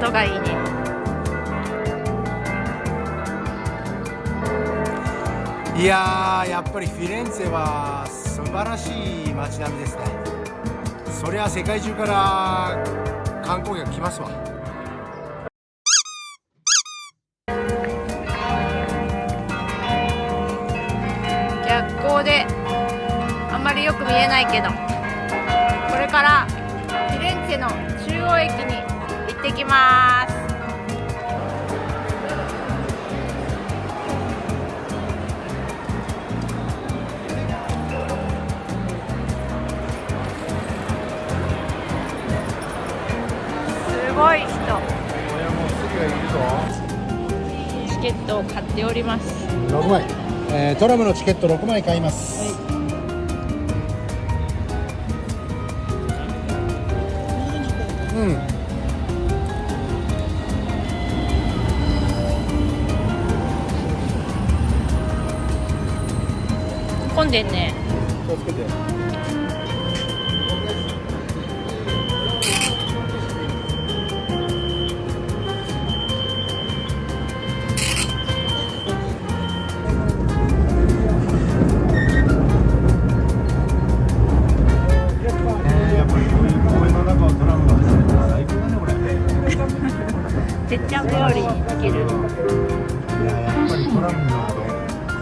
ろがいいね。いやー、やっぱりフィレンツェは素晴らしい街並みですね。そりゃ世界中から観光客来ますわ。逆光であんまりよく見えないけど、これからフィレンツェの中央駅に行ってきます。すごい人。チケットを買っております。6枚、トラムのチケット6枚買います。うん。混んでんね。気をつけて。てっちゃん通りに行ける。いや、やっぱりトラムに乗ると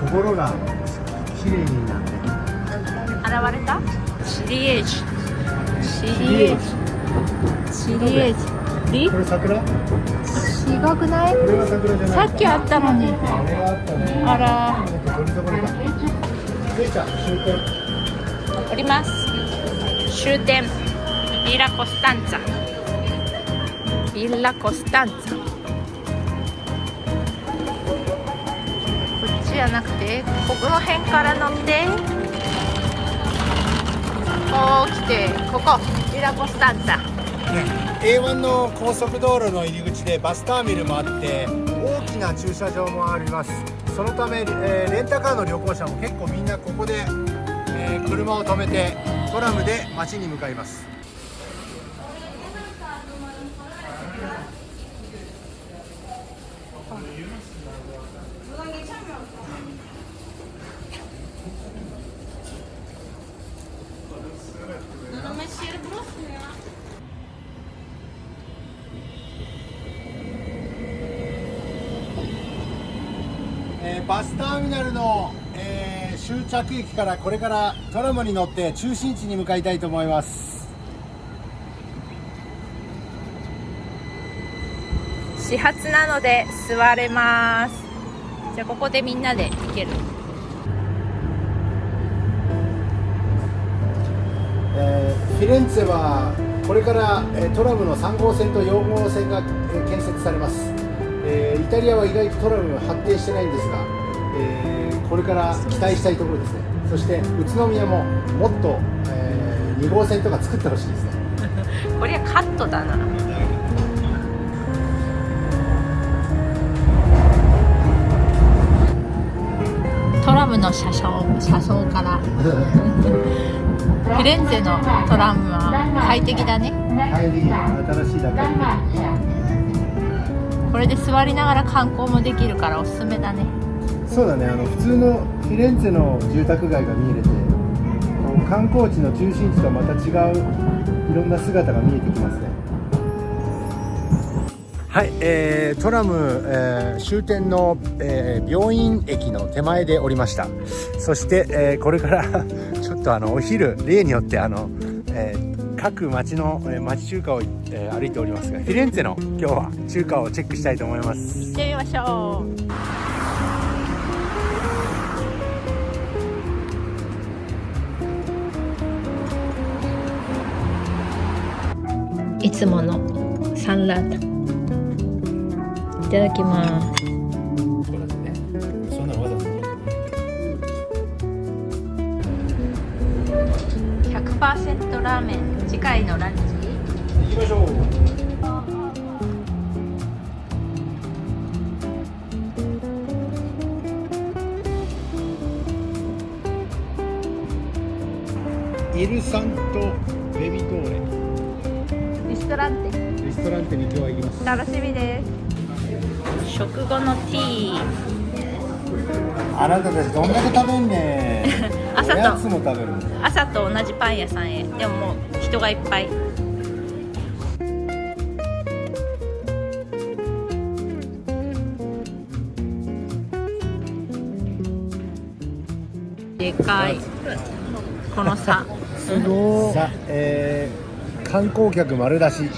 心が綺麗になって。現れた？シリエージ。シリエージ。シリエージ。リ？これ桜？違くない？これは桜じゃない。さっきあったのに。あれがあったね。あら。取り損ねた。レイちゃん、終点。降ります。終点。ビラコスタンツァ。ビラコスタンツァ。こっちじゃなくて、ここの辺から乗って。こう来て、ここビラコスタンツァ。A1 の高速道路の入り口でバスターミルもあって大きな駐車場もあります。そのため、レンタカーの旅行者も結構みんなここで、車を止めてトラムで街に向かいます。バスターミナルの、終着駅からこれからトラムに乗って中心地に向かいたいと思います。始発なので座れます。じゃあここでみんなで行ける。フィレンツェはこれから、トラムの3号線と4号線が、建設されます。イタリアは意外とトラムが発展してないんですが、これから期待したいところですね。そして宇都宮ももっと、2号線とか作ってほしいですね。これはカットだな。トラムの車窓からフィレンツェのトラムは快適だね。快適な新しいだけ。これで座りながら観光もできるからおすすめだね。そうだね、普通のフィレンツェの住宅街が見えれて、観光地の中心地とはまた違ういろんな姿が見えてきますね。はい、トラム、終点の、病院駅の手前で降りました。そして、これからちょっとお昼例によって各町の、町中華を、歩いておりますが、フィレンツェの今日は中華をチェックしたいと思います。行ってみましょう。いつものサンラータいただきます。そうだね。そんなのわざわざ。100% ラーメン。次回のランチ。行きましょう。イルサントベビドーレ。リストランテ。リストランテに今日は行きます。楽しみです。食後のティー。あなたたちどんだけ食べんねん。朝とおやつも食べる。朝と同じパン屋さんへ。でももう人がいっぱい。でかいこの差。すごい。さあ、観光客丸出し。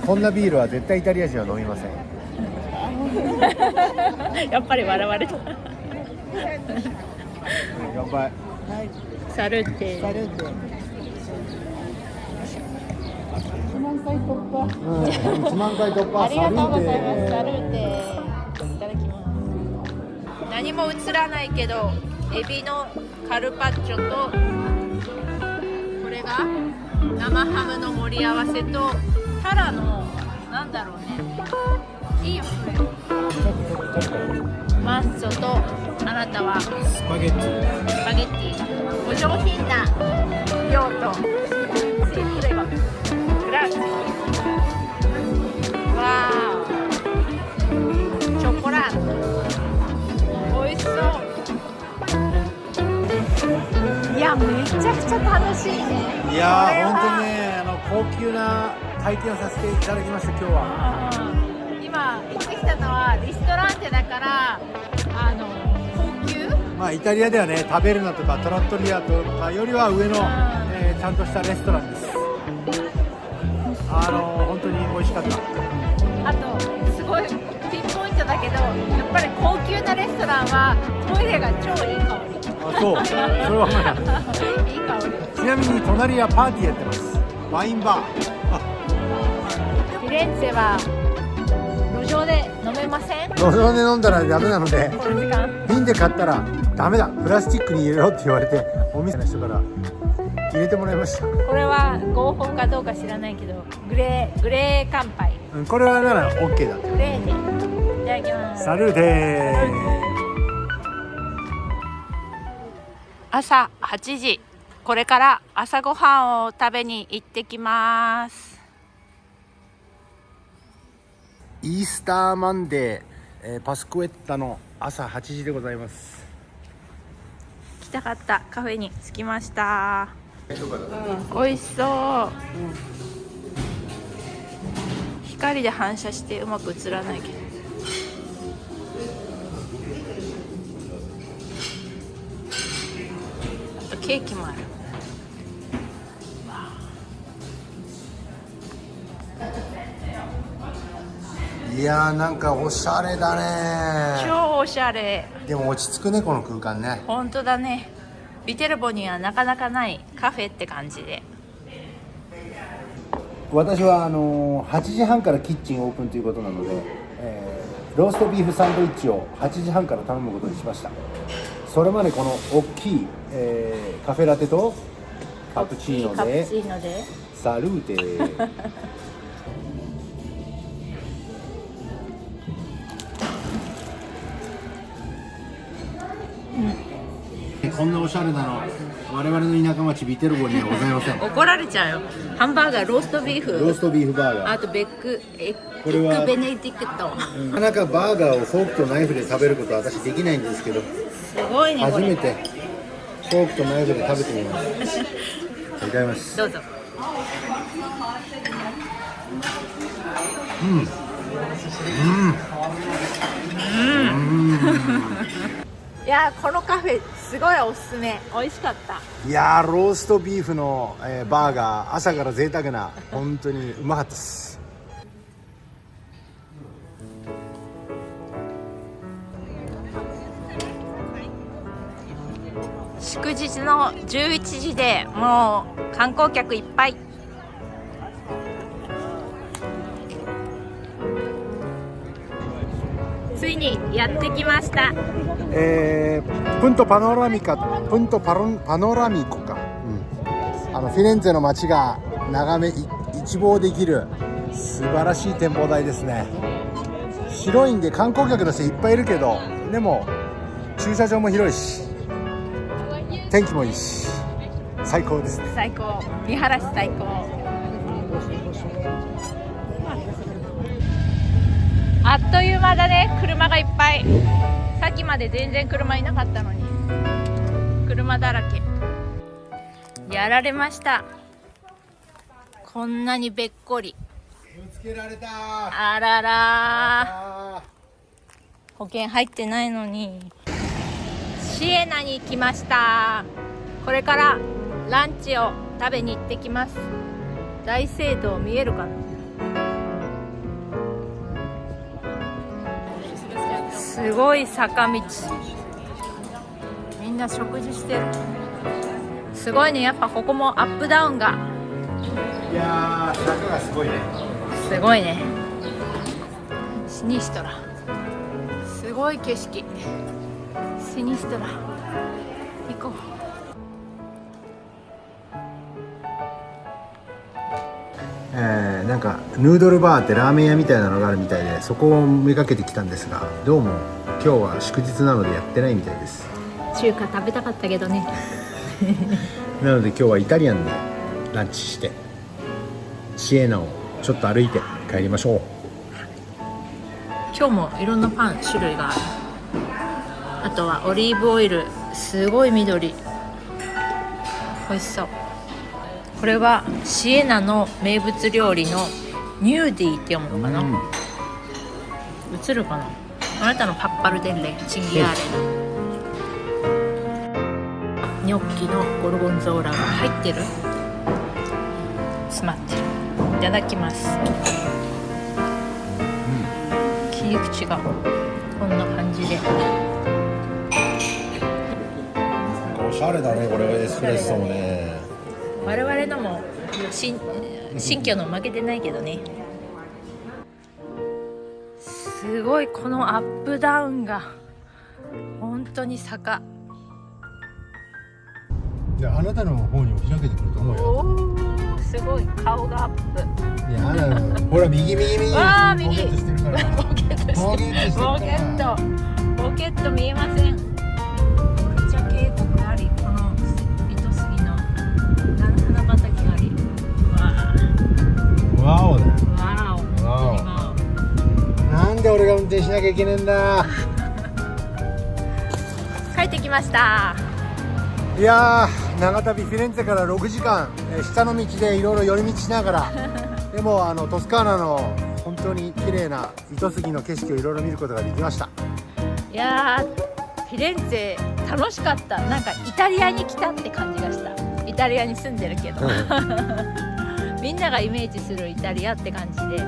こんなビールは絶対イタリア人は飲みません。やっぱり笑われた。乾杯。サルーテ。1万回突破。ありがとうございます。ササルルーテ。いただきます。何も映らないけど、エビのカルパッチョと、これが生ハムの盛り合わせと、タラのなんだろうね。いいよこれ。マッソとあなたはスパゲッティ。スパゲッティ。お上品な量とシンプルがグラッツ。わーチョコラート美味しそう。いやめちゃくちゃ楽しいね。いやー本当にね、高級な体験をさせていただきました今日は。今行ってきたのはリストランテだから高級。まあイタリアではね、タベルナとかトラットリアとかよりは上の、ちゃんとしたレストランです。本当に美味しかった。あとすごいピンポイントだけど、やっぱり高級なレストランはトイレが超いい香り。あ、そうそれはまだいい香り。ちなみに隣はパーティーやってます。ワインバー。フィレンツェは路上で飲めません？路上で飲んだらダメなので、この時間。瓶で買ったらダメだ、プラスチックに入れろって言われて、お店の人から入れてもらいました。これは合法かどうか知らないけど、グレー乾杯。これはなら OK だって。グレーでいただきます。サルーテー。朝8時、これから朝ごはんを食べに行ってきます。イースターマンデー、パスクエッタの朝8時でございます。来たかったカフェに着きました。美味しそう、光で反射してうまく映らないけど。あとケーキもある。いやーなんかおしゃれだね。超おしゃれ。でも落ち着くねこの空間ね。本当だね。ビテルボにはなかなかないカフェって感じで。私は8時半からキッチンオープンということなので、ローストビーフサンドイッチを8時半から頼むことにしました。それまでこの大きい、カフェラテとカプチーノでサルーテー。こんなおしゃれなの我々の田舎町ビテルボにはございません。怒られちゃうよ。ハンバーガー、ローストビーフ、ローストビーフバーガー、あとエッこれはグベネディクト。なかなかバーガーをフォークとナイフで食べることは私できないんですけど、すごいねこれ。初めてフォークとナイフで食べてみます。いただきます。どうぞ。いやーこのカフェすごいおすすめ。美味しかった。いやーローストビーフの、バーガー、朝から贅沢な、本当にうまかったです。祝日の11時でもう観光客いっぱい。ついにやってきました。プントパノラミコか、フィレンツェの街が一望できる素晴らしい展望台ですね。広いんで観光客の人いっぱいいるけど、でも駐車場も広いし天気もいいし最高ですね。最高。見晴らし最高。あっという間だね。車がいっぱい。さっきまで全然車いなかったのに車だらけ。やられました。こんなにべっこり。ぶつけられた。あらら、保険入ってないのに。シエナに来ました。これからランチを食べに行ってきます。大聖堂見えるかな。すごい坂道、みんな食事してる。すごいね。やっぱここもアップダウンがいやー、坂がすごいね。すごいね。シニストラ、すごい景色。シニストラ行こう。なんかヌードルバーってラーメン屋みたいなのがあるみたいで、そこをめがけてきたんですが、どうも今日は祝日なのでやってないみたいです。中華食べたかったけどね。なので今日はイタリアンでランチしてシエナをちょっと歩いて帰りましょう。今日もいろんなパン種類がある。あとはオリーブオイル、すごい緑、美味しそう。これはシエナの名物料理のニューディって読むのかな、映るかな。あなたのパッパルデッレチンギアーレニョッキのゴルゴンゾーラが入ってる、詰まってる。いただきます。切り口がこんな感じで。おしゃれだね、これエスプレッソもね。我々のも新居の負けてないけどね。すごい、このアップダウンが本当に坂。いや、あなたの方にも開けてくると思うよ。おー、すごい顔がアップ。いや、あなたほら右右右。あー、右。ポケットしてるから。ポケットしてる。ポケットしてるから。ポケット見えません。めっちゃ渓谷あり、この糸杉の花畑あり。ワオだよ。わお。ワオ。なんで俺が運転しなきゃいけねえんだ。帰ってきました。いやー、長旅フィレンツェから6時間、下の道でいろいろ寄り道しながらでもトスカーナの本当に綺麗な糸杉の景色をいろいろ見ることができました。いやー、フィレンツェ楽しかった。なんかイタリアに来たって感じがした。イタリアに住んでるけどみんながイメージするイタリアって感じで、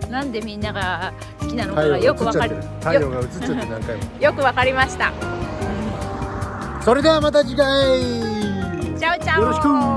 なんでみんなが好きなのかがよくわかり、太陽が映っちゃって何回もよくわかりました。それではまた次回。チャオチャオ。よろしく。